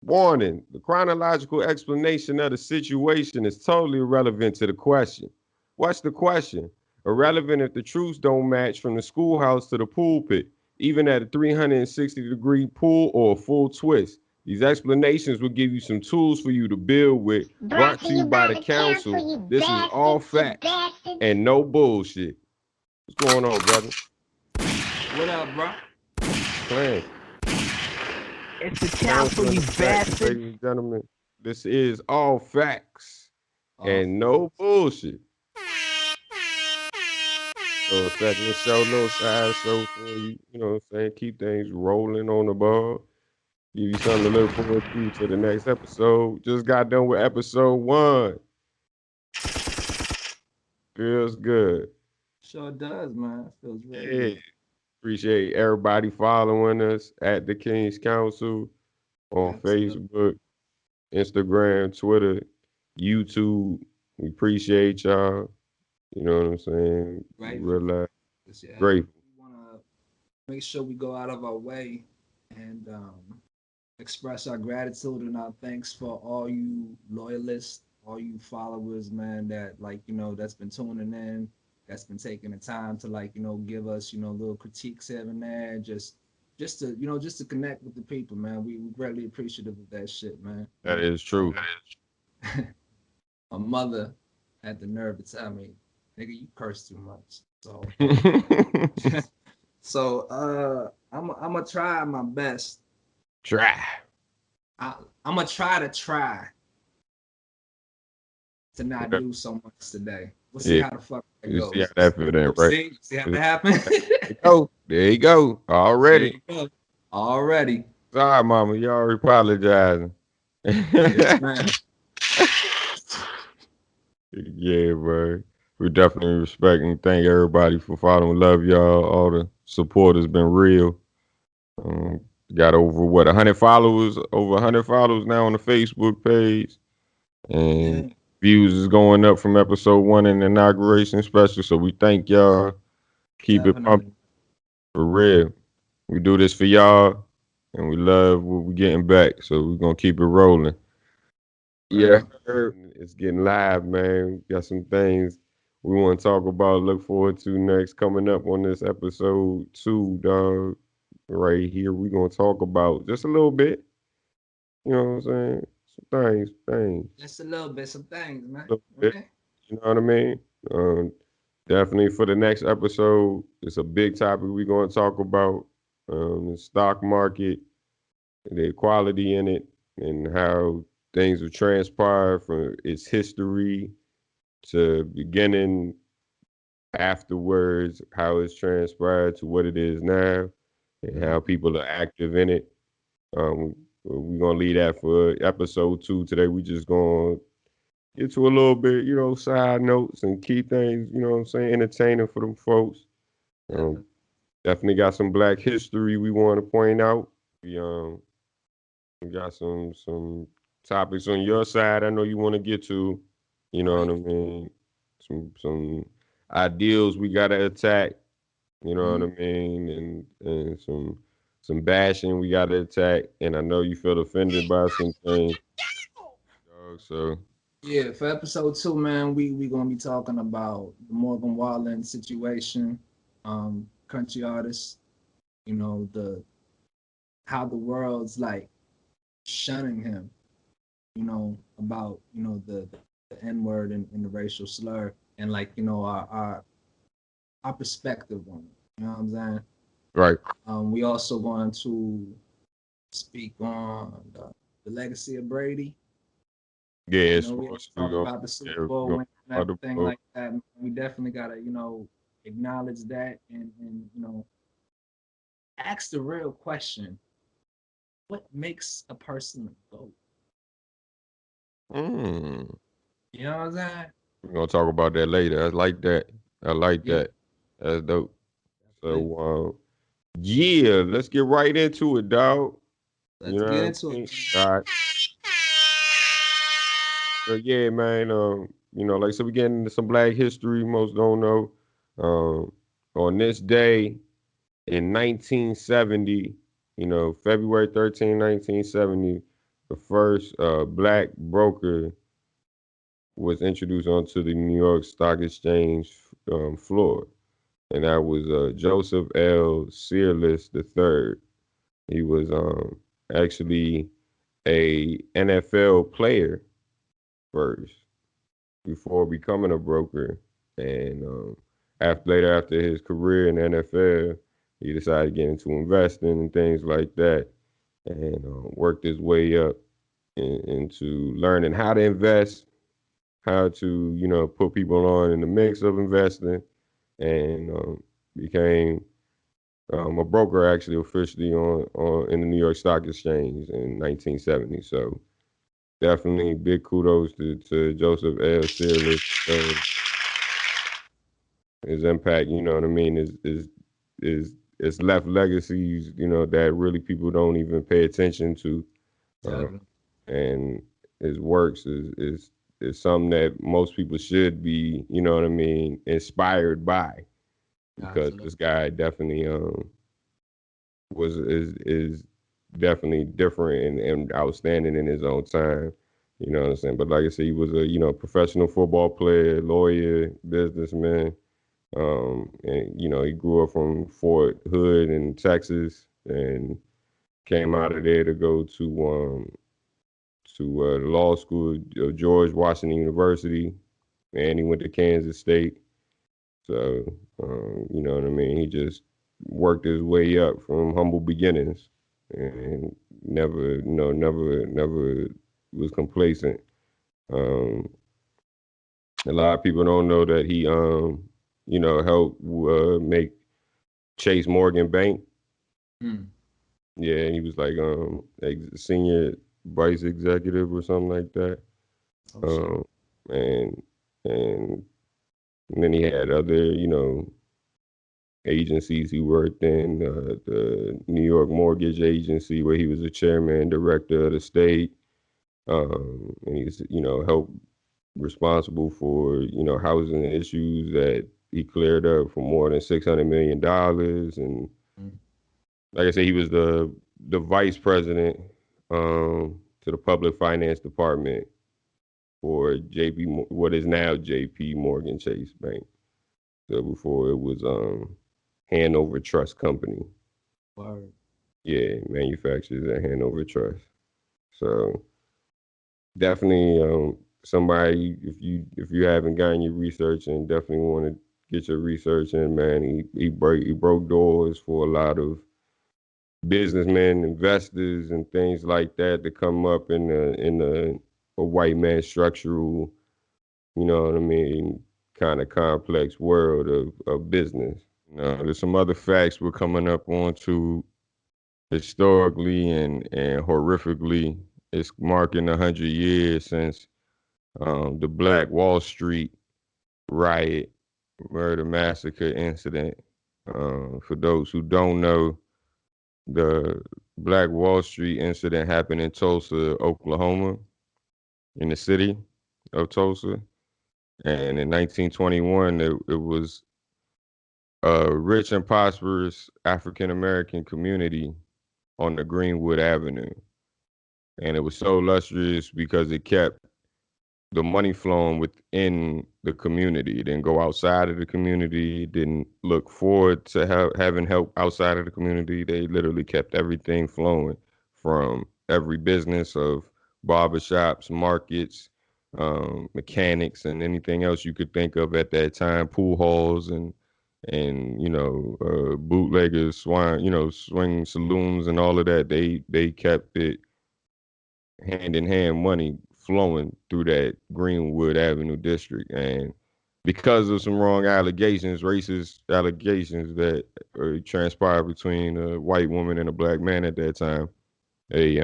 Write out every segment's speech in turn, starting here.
Warning, the chronological explanation of the situation is totally irrelevant to the question. What's the question? Irrelevant if the truths don't match from the schoolhouse to the pulpit, even at a 360-degree pull or a full twist. These explanations will give you some tools for you to build with, brought to you by the council. This is all facts and no bullshit. What's going on, brother? What up, bro? Plan. It's the Council council, of you the facts, bastard. ladies and gentlemen. This is all facts Oh, and no bullshit. So segment show, little side show for you. You know what I'm saying? Keep things rolling on the ball. Give you something to look forward to the next episode. Just got done with episode 1. Feels good. sure does, man. Feels very Yeah. good. Appreciate everybody following us at the King's Council on Absolutely. Facebook, Instagram, Twitter, YouTube. We appreciate y'all. You know what I'm saying? Grateful Real for this, yeah. grateful. We want to make sure we go out of our way and express our gratitude and our thanks for all you loyalists, all you followers, man, that that's been tuning in, that's been taking the time to give us, little critiques here and there, just to connect with the people, man. We greatly appreciative of that shit, man. That is true. My mother had the nerve to tell me, nigga, you curse too much. So I'm gonna try my best. Try. I'm gonna try to not do so much today. We'll see Yeah. how the fuck that You see how goes. that fit in, right? See how that happened? There you go. Already. There you go. Already. Sorry, mama. You already apologizing. Yes, man. Yeah, bro. We definitely respect and thank everybody for following. Love y'all. All the support has been real. Um, got over 100 followers, over 100 followers now on the Facebook page, and Yeah, views is going up from episode 1 in the inauguration special. So we thank y'all. Keep it pumping definitely. for real. We do this for y'all, and we love what we're getting back. So we're gonna keep it rolling. Yeah, Real. it's getting live, man. Got some things we want to talk about. Look forward to next coming up on this episode 2, dog. Right here, we're gonna talk about just a little bit. You know what I'm saying? Some things, Just a little bit, some things, a man. little bit. Okay. You know what I mean? Um, Definitely for the next episode, it's a big topic we're gonna talk about. The stock market, the equality in it, and how things have transpired from its history to beginning, afterwards, how it's transpired to what it is now, and how Mhm. people are active in it. We're gonna leave that for episode 2 today. We just gonna get to a little bit, side notes and key things. You know what I'm saying? Entertaining for them folks. Um, Definitely. Definitely got some Black history we want to point out. We got some topics on your side. I know you want to get to. You know what Right. I mean? Some ideals we gotta attack. You know what I Mhm. mean? And some bashing we gotta attack. And I know you feel offended by some things, dog. So Yeah, for episode 2, man, we gonna be talking about the Morgan Wallen situation, country artists, the how the world's shunning him, about the N word and the racial slur and our perspective on it. You know what I'm saying? right, We also going to speak on the legacy of Brady. yeah, You as know, far we as we talk go, about the Super yeah, we Bowl go win and about the everything boat. like that. We definitely gotta, acknowledge that and ask the real question: what makes a person a goat? Mm. You know what I'm saying? We're gonna talk about that later. I like that. I like Yeah, that. That's dope. definitely. So yeah, let's get right into it, dog. You Let's get know into what I it. mean? All right. So yeah, man. Like I said, we getting into some Black history. Most don't know. On this day in 1970, February 13, 1970, the first black broker was introduced onto the New York Stock Exchange floor, and that was Joseph L. Searles III. He was actually a NFL player first before becoming a broker, and after his career in the NFL, he decided to get into investing and things like that, and worked his way up into learning how to invest, how to put people on in the mix of investing, and became a broker actually officially on in the New York Stock Exchange in 1970. So definitely big kudos to Joseph L. Searles. His impact, you know what I mean, is left legacies, that really people don't even pay attention to. Uh, Exactly. and his works is something that most people should be, you know what I mean, inspired by, because Absolutely. this guy definitely is definitely different and outstanding in his own time. You know what I'm saying? But like I said, he was a professional football player, lawyer, businessman. And he grew up from Fort Hood in Texas and came out of there to go to the law school of George Washington University, and he went to Kansas State. So, you know what I mean? He just worked his way up from humble beginnings and never, never was complacent. Um, a lot of people don't know that he, helped make Chase Morgan Bank. Hmm. Yeah, he was like senior vice executive or something like that. Oh shit. Um, and and and then he had other, agencies he worked in, the New York Mortgage Agency, where he was the chairman and director of the state. And he's, helped responsible for, housing issues that he cleared up for more than $600 million. And Hmm. like I said, he was the vice president to the public finance department for what is now JP Morgan Chase Bank. So before it was Hanover Trust Company. Word. Yeah, manufacturers at Hanover Trust. So definitely somebody, if you haven't gotten your research and definitely want to get your research in, man, he broke doors for a lot of businessmen, investors, and things like that to come up in a white man structural, you know what I mean, kind of complex world of business. There's some other facts we're coming up onto historically and horrifically. It's marking 100 years since the Black Wall Street riot, murder, massacre incident. For those who don't know, the Black Wall Street incident happened in Tulsa, Oklahoma, in the city of Tulsa. And in 1921, it was a rich and prosperous African American community on the Greenwood Avenue. And it was so lustrous because it kept the money flowing within the community. It didn't go outside of the community. It didn't look forward to having help outside of the community. They literally kept everything flowing from every business of barbershops, markets, mechanics, and anything else you could think of at that time. Pool halls and bootleggers, swing saloons, and all of that. They kept it hand in hand, money flowing through that Greenwood Avenue district. And because of some wrong allegations, racist allegations that transpired between a white woman and a black man at that time, a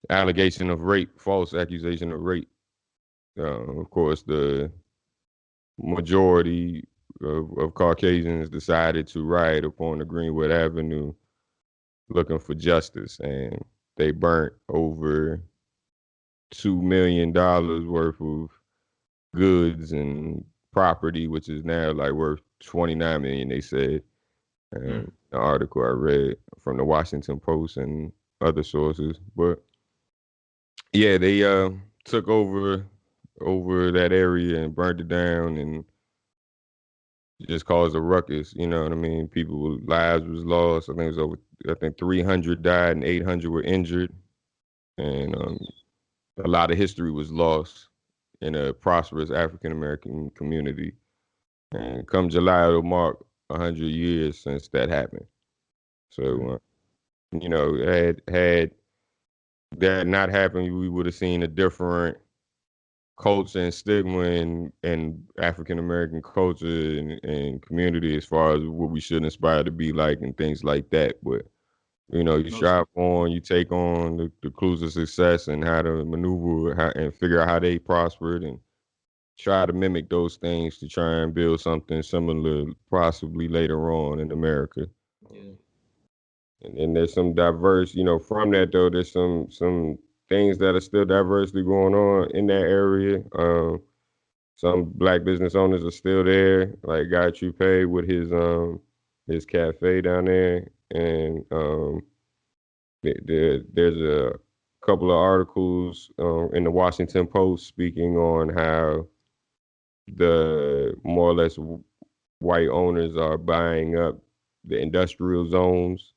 allegation of rape, false accusation of rape. Of course, the majority of Caucasians decided to riot upon the Greenwood Avenue looking for justice, and they burnt over $2 million worth of goods and property, which is now like worth 29 million. They said, Hmm. the article I read from the Washington Post, and other sources. But yeah, they took over that area and burned it down and just caused a ruckus. You know what I mean? People lives was lost. I think it was over. I think 300 died and 800 were injured, and a lot of history was lost in a prosperous African American community. And come July, it'll mark 100 years since that happened. So, had that not happened, we would have seen a different culture and stigma in African American culture and community as far as what we should aspire to be like and things like that. But you Most strive on, you take on the clues of success and how to maneuver and figure out how they prospered and try to mimic those things to try and build something similar possibly later on in America. yeah. And there's some diverse, from that though, there's some things that are still diversely going on in that area. Some black business owners are still there, like Guy Troupe with his cafe down there, and there's a couple of articles in the Washington Post speaking on how the more or less white owners are buying up the industrial zones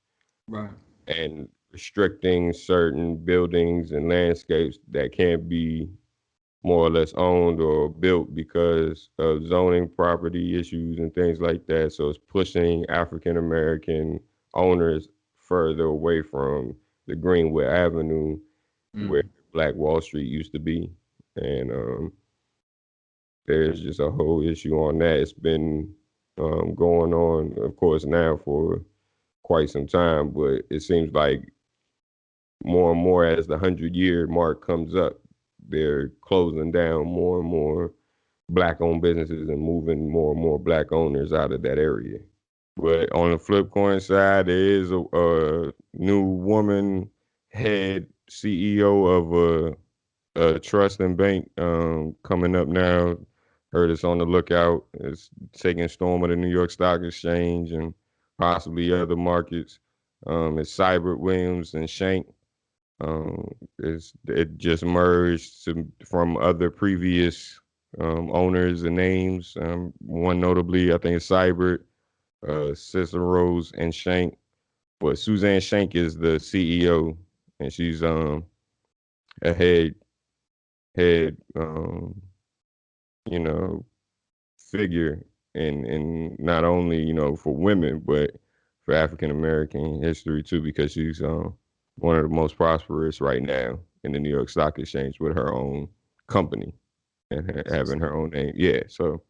Right. and restricting certain buildings and landscapes that can't be more or less owned or built because of zoning property issues and things like that. So it's pushing African American owners further away from the Greenwood Avenue where Mm. Black Wall Street used to be. And there's just a whole issue on that. It's been going on, of course, now for quite some time, but it seems like more and more as the 100-year mark comes up, they're closing down more and more black-owned businesses and moving more and more black owners out of that area. But on the flip coin side, there is a new woman head CEO of a trust and bank coming up now. Heard it's on the lookout. It's taking storm of the New York Stock Exchange and possibly other markets. It's Cybert Williams and Shank. It just merged from other previous owners and names. One notably, I think it's Cybert, Cicero's and Shank. But Suzanne Shank is the CEO, and she's a head you know figure in not only for women but for African American history too, because she's one of the most prosperous right now in the New York Stock Exchange with her own company and That's what's having up. her own name. Yeah, so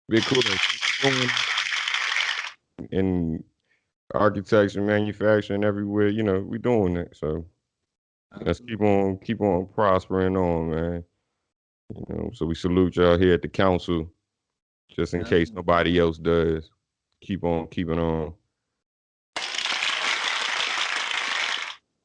big kudos in architecture, manufacturing, everywhere. We doing it. So let's keep Absolutely. on prospering on, man. So we salute y'all here at the council, just in case Definitely. nobody else does. Keep on keeping on.